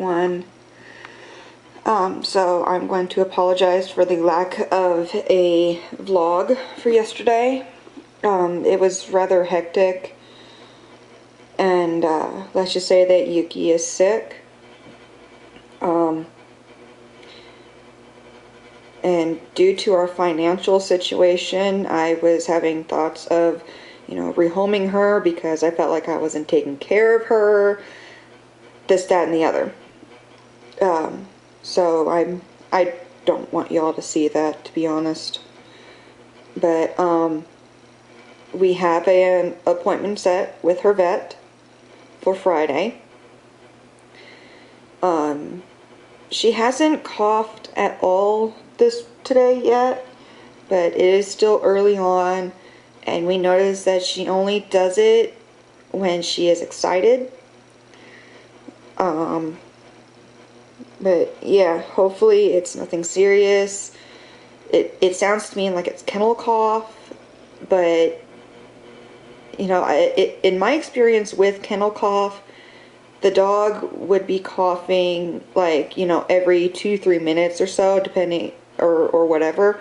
everyone. So I'm going to apologize for the lack of a vlog for yesterday. It was rather hectic, and let's just say that Yuki is sick. And due to our financial situation, I was having thoughts of, rehoming her because I felt like I wasn't taking care of her, this, that, and the other. So I don't want y'all to see that, to be honest. But we have an appointment set with her vet for Friday. She hasn't coughed at all today yet, but it is still early on, and we noticed that she only does it when she is excited. But yeah, hopefully it's nothing serious. It sounds to me like it's kennel cough, but in my experience with kennel cough, the dog would be coughing like, every 2-3 minutes or so, depending, or whatever.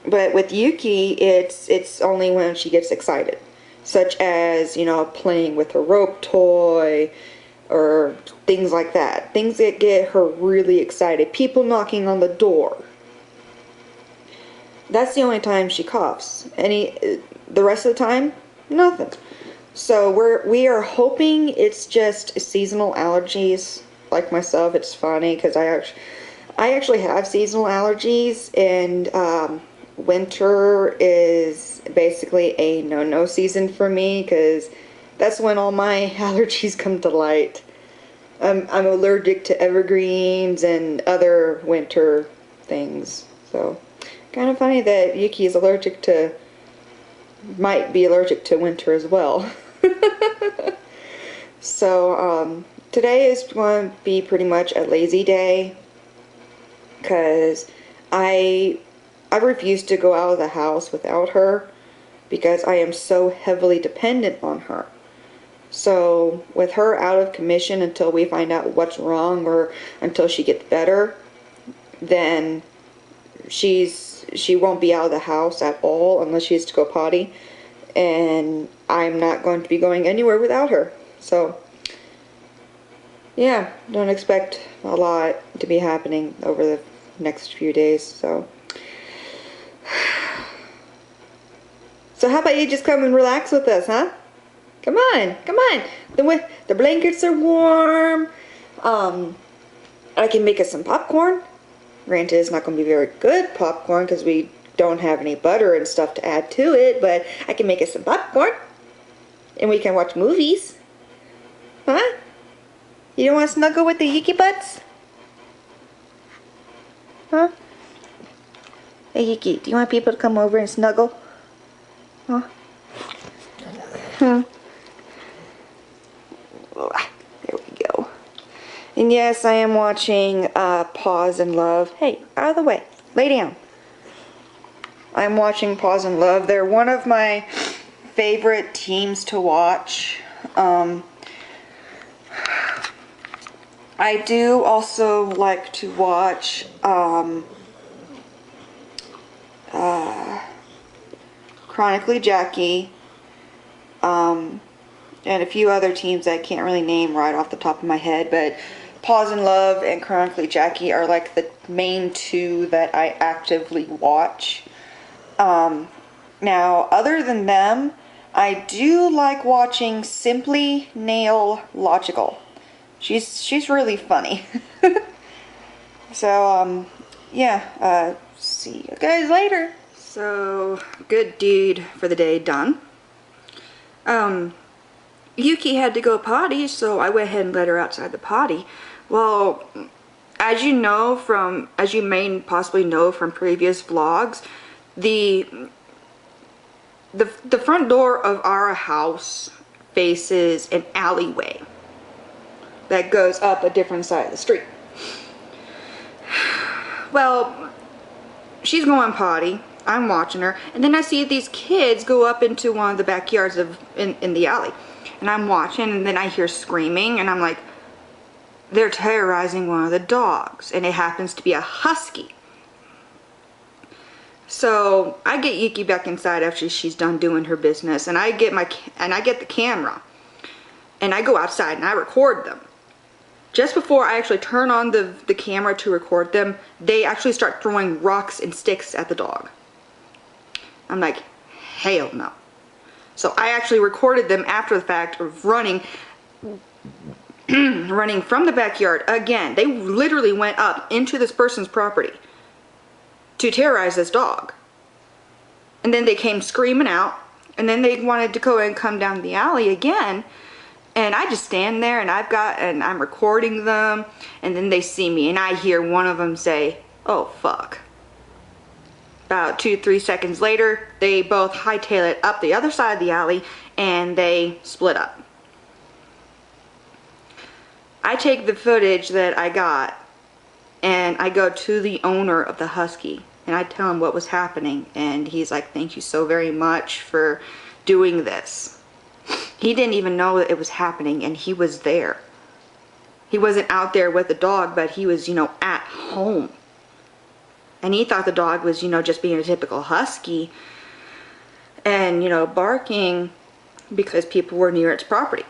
But with Yuki, it's only when she gets excited, such as, playing with her rope toy, or things like that. Things that get her really excited. People knocking on the door. That's the only time she coughs. The rest of the time, nothing. So we are hoping it's just seasonal allergies. Like myself, it's funny because I actually have seasonal allergies, and winter is basically a no-no season for me because that's when all my allergies come to light. I'm allergic to evergreens and other winter things. So, kind of funny that Yuki is might be allergic to winter as well. So, today is going to be pretty much a lazy day because I refuse to go out of the house without her because I am so heavily dependent on her. So with her out of commission until we find out what's wrong or until she gets better, then she won't be out of the house at all unless she has to go potty, and I'm not going to be going anywhere without her. So yeah, don't expect a lot to be happening over the next few days. So how about you just come and relax with us, huh? Come on, come on. The blankets are warm. I can make us some popcorn. Granted, it's not going to be very good popcorn because we don't have any butter and stuff to add to it, but I can make us some popcorn. And we can watch movies. Huh? You don't want to snuggle with the Yuki butts? Huh? Hey Yuki, do you want people to come over and snuggle? Huh? Huh? There we go. And yes, I am watching Pause and Love. Hey, out of the way. Lay down. I'm watching Pause and Love. They're one of my favorite teams to watch. I do also like to watch Chronically Jackie, and a few other teams I can't really name right off the top of my head, but Pause and Love and Chronically Jackie are like the main two that I actively watch. Now, other than them, I do like watching Simply Nail Logical. She's really funny. So, yeah, see you guys later. So, good deed for the day done. Yuki had to go potty, so I went ahead and let her outside the potty. Well, as you may possibly know from previous vlogs, the front door of our house faces an alleyway that goes up a different side of the street. Well, she's going potty. I'm watching her, and then I see these kids go up into one of the backyards in the alley, and I'm watching, and then I hear screaming, and I'm like, they're terrorizing one of the dogs, and it happens to be a husky. So I get Yuki back inside after she's done doing her business, and I get the camera, and I go outside and I record them. Just before I actually turn on the camera to record them, they actually start throwing rocks and sticks at the dog. I'm like, hell no. So I actually recorded them after the fact of running running from the backyard. Again, they literally went up into this person's property to terrorize this dog. And then they came screaming out, and then they wanted to go and come down the alley again. And I just stand there, and I'm recording them, and then they see me, and I hear one of them say, "Oh fuck." About 2-3 seconds later, they both hightail it up the other side of the alley, and they split up. I take the footage that I got, and I go to the owner of the husky, and I tell him what was happening, and he's like, "Thank you so very much for doing this." He didn't even know that it was happening, and he was there. He wasn't out there with the dog, but he was, at home. And he thought the dog was, just being a typical husky and, barking because people were near its property.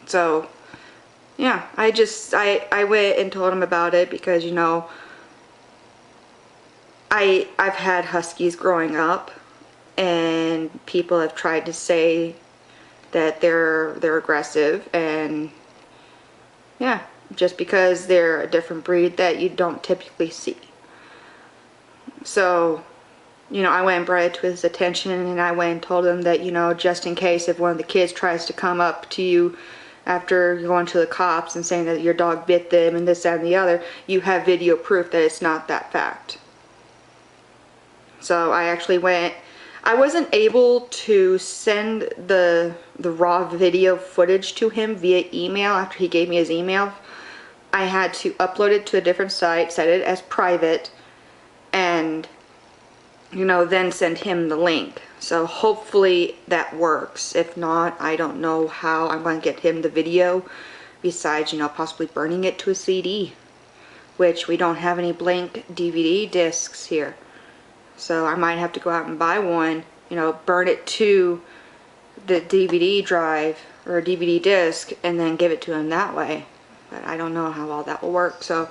So, yeah, I went and told him about it because, I've had huskies growing up, and people have tried to say that they're aggressive, and yeah, just because they're a different breed that you don't typically see. So, I went and brought it to his attention, and I went and told him that, just in case if one of the kids tries to come up to you after going to the cops and saying that your dog bit them and this, that, and the other, you have video proof that it's not that fact. So I actually I wasn't able to send the raw video footage to him via email after he gave me his email. I had to upload it to a different site, set it as private, and then send him the link. So hopefully that works. If not, I don't know how I'm going to get him the video besides, possibly burning it to a CD, which we don't have any blank DVD discs here. So I might have to go out and buy one, burn it to the DVD drive or a DVD disc and then give it to him that way. But I don't know how all that will work. So,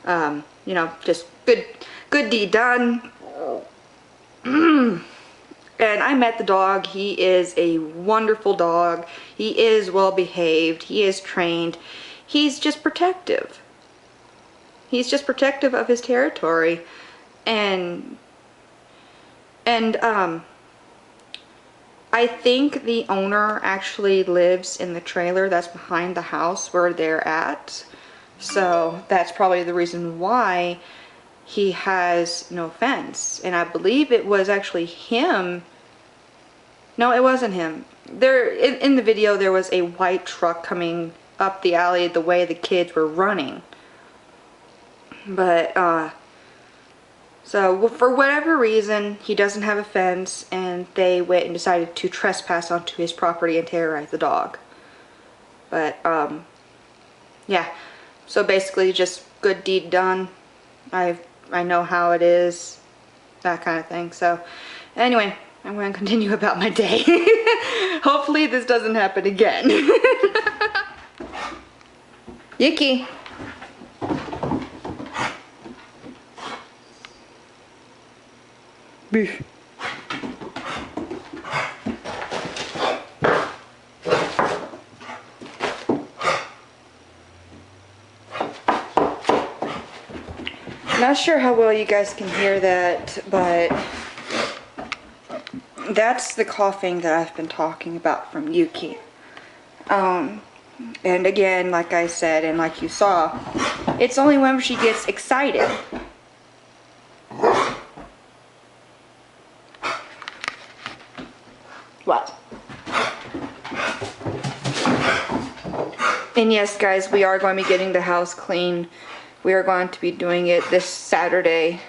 just good deed done. And I met the dog. He is a wonderful dog. He is well behaved. He is trained. He's just protective. He's just protective of his territory. And I think the owner actually lives in the trailer that's behind the house where they're at. So that's probably the reason why he has no fence. And I believe it was actually him. No, it wasn't him. In the video, there was a white truck coming up the alley the way the kids were running. But, so for whatever reason, he doesn't have a fence, and they went and decided to trespass onto his property and terrorize the dog. But, yeah. So basically, just good deed done. I know how it is, that kind of thing. So, anyway, I'm going to continue about my day. Hopefully this doesn't happen again. Yuki. Beef. Not sure how well you guys can hear that, but that's the coughing that I've been talking about from Yuki. And again, like I said, and like you saw, it's only when she gets excited. What? And yes, guys, we are going to be getting the house clean. We are going to be doing it this Saturday.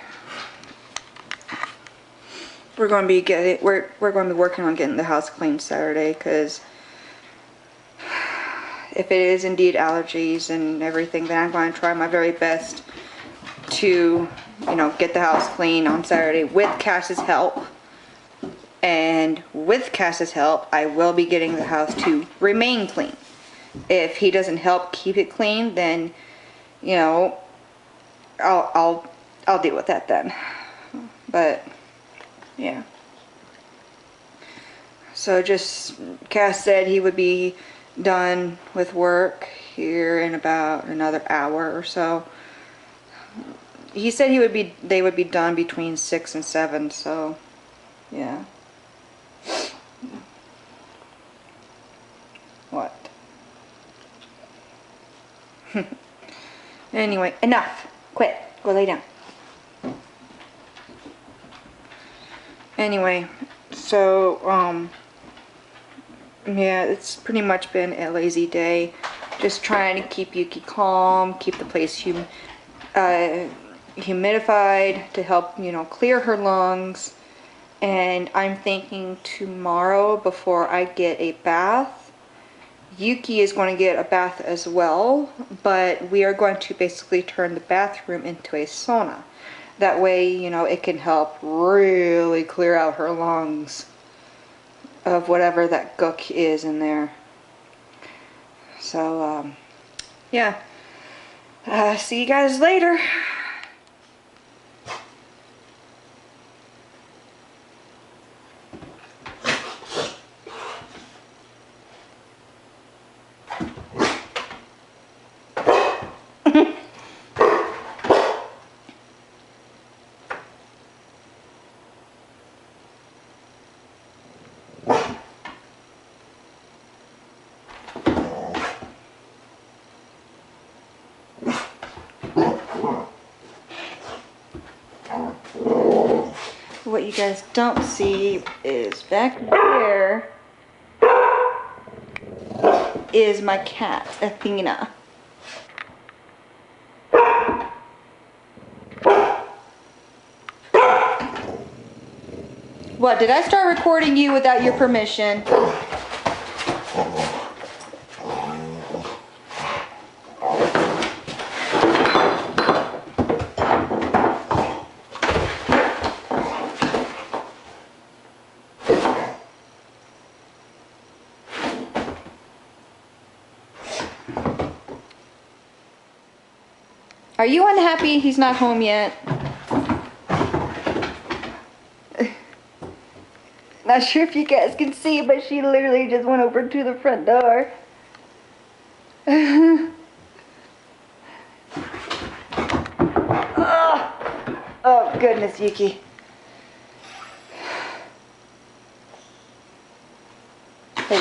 We're going to be working on getting the house cleaned Saturday because if it is indeed allergies and everything, then I'm going to try my very best to, you know, get the house clean on Saturday with Cass's help. And with Cass's help, I will be getting the house to remain clean. If he doesn't help keep it clean, then, you know, I'll deal with that then. But yeah. So just, Cass said he would be done with work here in about another hour or so. He said they would be done between 6 and 7, so yeah. What? Anyway, enough. Quit. Go lay down. Anyway, so yeah, it's pretty much been a lazy day. Just trying to keep Yuki calm, keep the place humidified to help, you know, clear her lungs. And I'm thinking tomorrow, before I get a bath, Yuki is going to get a bath as well, but we are going to basically turn the bathroom into a sauna. That way, you know, it can help really clear out her lungs of whatever that gook is in there. So, yeah. See you guys later. What you guys don't see is back there is my cat, Athena. What, did I start recording you without your permission? Are you unhappy he's not home yet? Not sure if you guys can see, but she literally just went over to the front door. Oh, goodness, Yuki. Hey.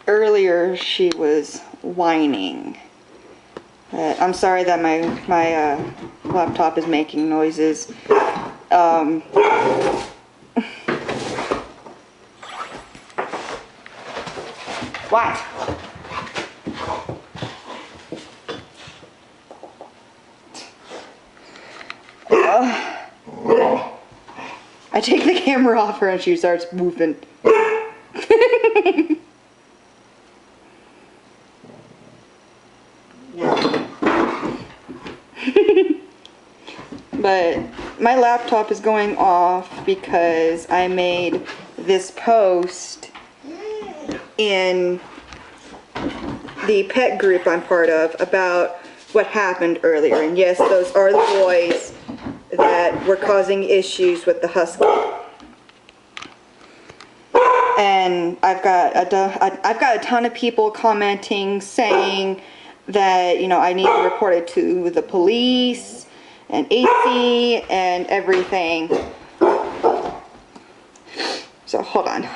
Earlier she was whining. I'm sorry that my laptop is making noises. What? I take the camera off her and she starts moving. But my laptop is going off because I made this post in the pet group I'm part of about what happened earlier. And yes, those are the boys that were causing issues with the husky. And I've got a ton of people commenting saying that, you know, I need to report it to the police and AC and everything. So hold on.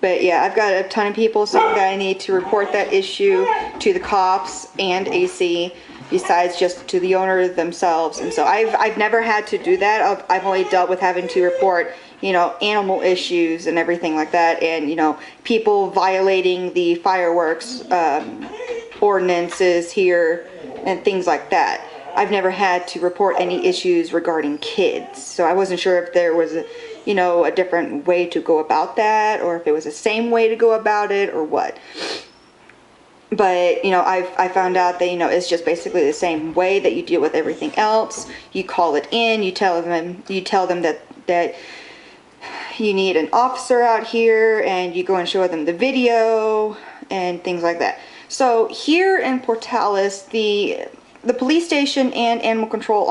But yeah, I've got a ton of people saying that I need to report that issue to the cops and AC. besides just to the owner themselves. And so I've never had to do that. I've only dealt with having to report, you know, animal issues and everything like that, and, you know, people violating the fireworks ordinances here and things like that. I've never had to report any issues regarding kids, so I wasn't sure if there was a, you know, a different way to go about that, or if it was the same way to go about it, or what. But, you know, I found out that, you know, it's just basically the same way that you deal with everything else. You call it in, you tell them that you need an officer out here, and you go and show them the video and things like that. So here in Portales, the police station and animal control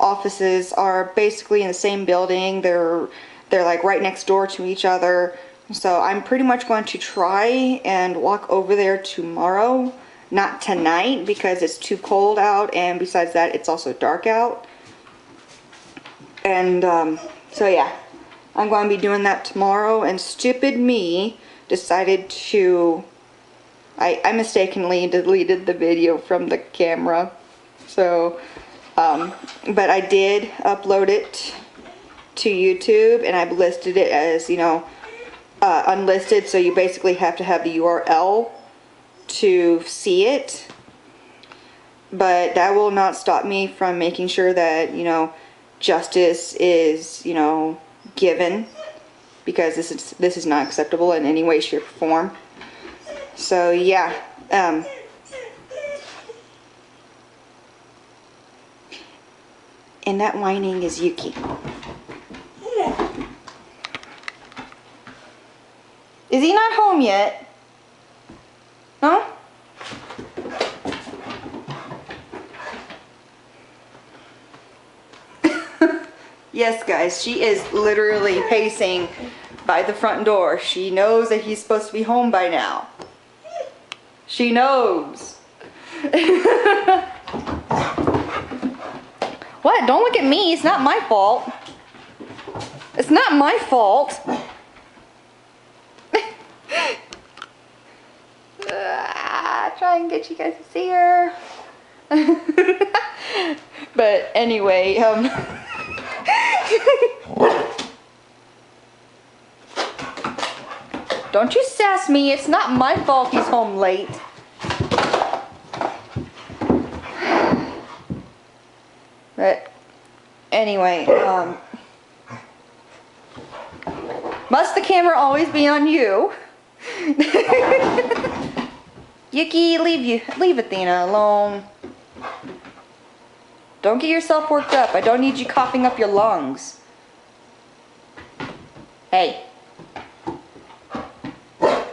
offices are basically in the same building. They're like right next door to each other. So I'm pretty much going to try and walk over there tomorrow, not tonight because it's too cold out, and besides that, it's also dark out. And so yeah, I'm going to be doing that tomorrow. And stupid me decided to, I mistakenly deleted the video from the camera. So, but I did upload it to YouTube, and I've listed it as, you know, unlisted, so you basically have to have the URL to see it. But that will not stop me from making sure that, you know, justice is, you know, given, because this is not acceptable in any way, shape, or form. So yeah, and that whining is Yuki. Is he not home yet? Huh? Yes, guys, she is literally pacing by the front door. She knows that he's supposed to be home by now. She knows. What? Don't look at me. It's not my fault. It's not my fault. Try and get you guys to see her. But anyway, don't you sass me. It's not my fault he's home late. But anyway, must the camera always be on you? Yuki, leave Athena alone. Don't get yourself worked up. I don't need you coughing up your lungs. Hey.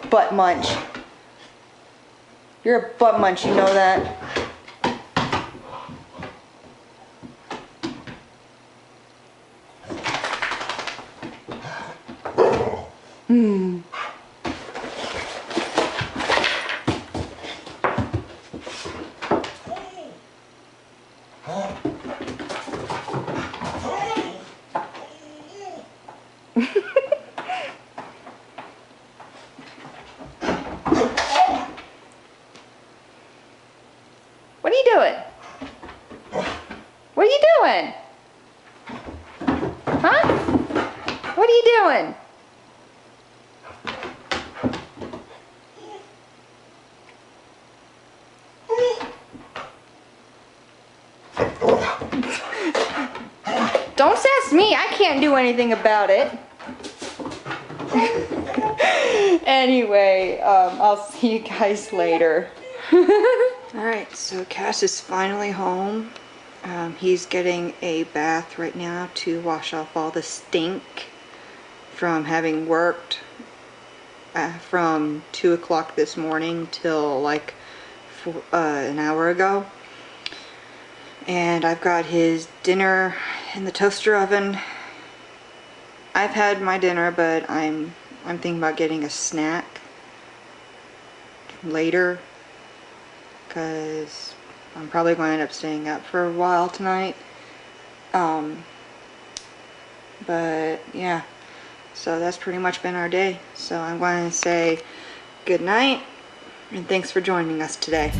Butt munch. You're a butt munch, you know that. What are you doing? What are you doing? Huh? What are you doing? Don't sass me. I can't do anything about it. Anyway, I'll see you guys later. Alright, so Cass is finally home. He's getting a bath right now to wash off all the stink from having worked from 2 o'clock this morning till like an hour ago. And I've got his dinner in the toaster oven. I've had my dinner, but I'm thinking about getting a snack later, because I'm probably going to end up staying up for a while tonight. But yeah, so that's pretty much been our day. So I'm going to say good night, and thanks for joining us today.